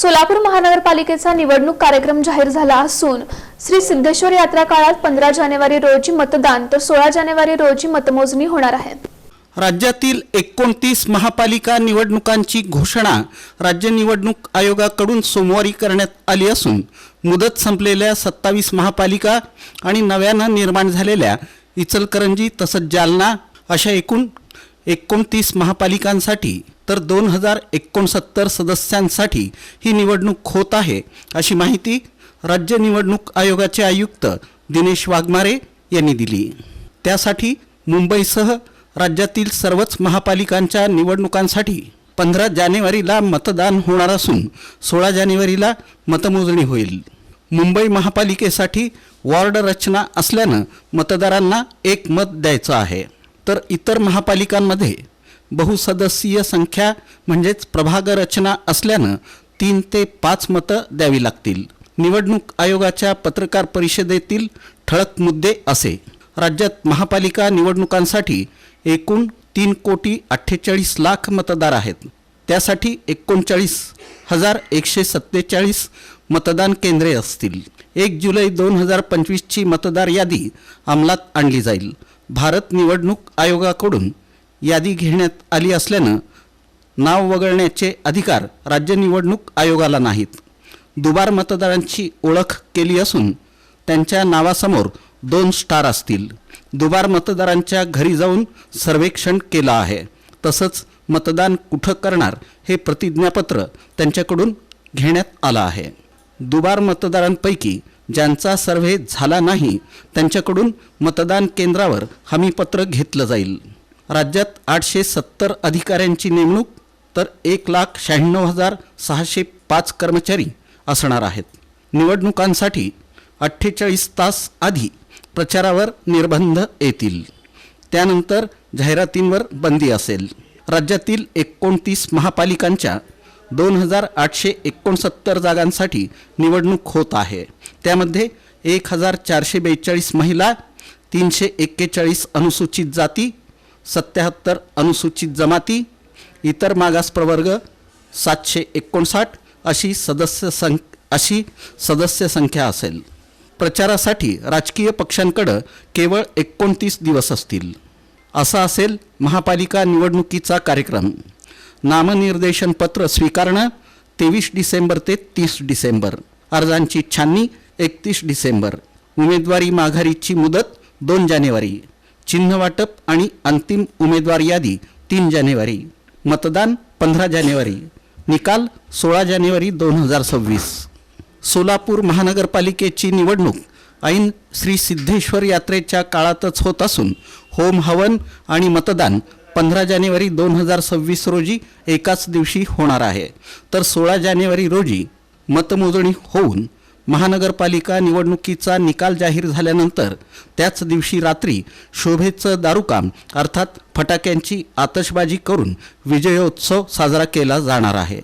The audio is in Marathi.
सोलापूर महानगरपालिकेचा निवडणूक कार्यक्रम जाहीर झाला असून श्री सिद्धेश्वर यात्रा काळात 15 जानेवारी रोजी मतदान तर 16 जानेवारी रोजी मतमोजणी होणार आहे। राज्यातील 29 महापालिका निवडणुकांची घोषणा राज्य निवडणूक आयोगाकडून सोमवारी करण्यात आली असून मुदत संपलेल्या 27 महापालिका आणि नव्यानं निर्माण झालेल्या इचलकरंजी तसंच जालना अशा एकूण 29 महापालिकांसाठी तर 2069 सदस्यांसाठी ही निवडणूक होत आहे, अशी माहिती राज्य निवडणूक आयोगाचे आयुक्त दिनेश वाघमारे यांनी दिली। त्यासाठी मुंबईसह राज्यातील सर्वच महापालिकांच्या निवडणुकांसाठी 15 जानेवारीला मतदान होणार असून 16 जानेवारीला मतमोजणी होईल। मुंबई महापालिकेसाठी वॉर्ड रचना असल्यानं मतदारांना एक मत द्यायचं आहे, तर इतर महापालिकांमध्ये बहुसदस्यीय संख्या म्हणजेच प्रभाग रचना असल्यानं 3 ते 5 मतं द्यावी लागतील। निवडणूक आयोगाच्या पत्रकार परिषदेतील ठळक मुद्दे असे: राज्यात महापालिका निवडणुकांसाठी एकूण 3,48,00,000 मतदार आहेत। त्यासाठी 39,147 मतदान केंद्रे असतील। 1 जुलै 2025 ची मतदार यादी अंमलात आणली जाईल। भारत निवडणूक आयोगाकडून यादी घेण्यात आली असल्यानं नाव वगळण्याचे अधिकार राज्य निवडणूक आयोगाला नाहीत। दुबार मतदारांची ओळख केली असून त्यांच्या नावासमोर 2 स्टार असतील। दुबार मतदारांच्या घरी जाऊन सर्वेक्षण केलं आहे। तसंच मतदान कुठं करणार हे प्रतिज्ञापत्र त्यांच्याकडून घेण्यात आलं आहे। दुबार मतदारांपैकी ज्यांचा सर्व्हे झाला नाही त्यांच्याकडून मतदान केंद्रावर हमीपत्र घेतलं जाईल। राज्यात 870 अधिकाऱ्यांची नेमणूक तर 1,96,605 कर्मचारी असणार आहेत। निवडणुकांसाठी 48 तास आधी प्रचारावर निर्बंध येतील, त्यानंतर जाहिरातींवर बंदी असेल। राज्यातील 29 महापालिकांच्या 2,869 जागांसाठी निवडणूक होत आहे। त्यामध्ये 1,442 महिला, 341 अनुसूचित जाती, 77 अनुसूचित जमाती, इतर मागास प्रवर्ग 759 अशी सदस्य संख्या असेल। प्रचारासाठी राजकीय पक्षांकडे केवळ 29 दिवस असतील। असा असेल महापालिका निवडणुकीचा कार्यक्रम। नामनिर्देशन पत्र स्वीकारणं 23 डिसेंबर ते 30 डिसेंबर, अर्जांची छाननी 31 डिसेंबर, उमेदवारी माघारीची मुदत 2 जानेवारी, चिन्ह वाटप आणि अंतिम उमेदवार यादी 3 जानेवारी, मतदान 15 जानेवारी, निकाल 16 जानेवारी 2026। सोलापूर महानगरपालिकेची निवडणूक ऐन श्री सिद्धेश्वर यात्रेच्या काळातच होत असून होम हवन आणि मतदान 15 जानेवारी 2026 रोजी एकाच दिवशी होणार आहे, तर 16 जानेवारी रोजी मतमोजणी होऊन महानगरपालिका निवडणुकीचा निकाल जाहीर झाल्यानंतर त्याच दिवशी रात्री शोभेचं दारूकाम अर्थात फटाक्यांची आतषबाजी करून विजयोत्सव साजरा केला जाणार आहे।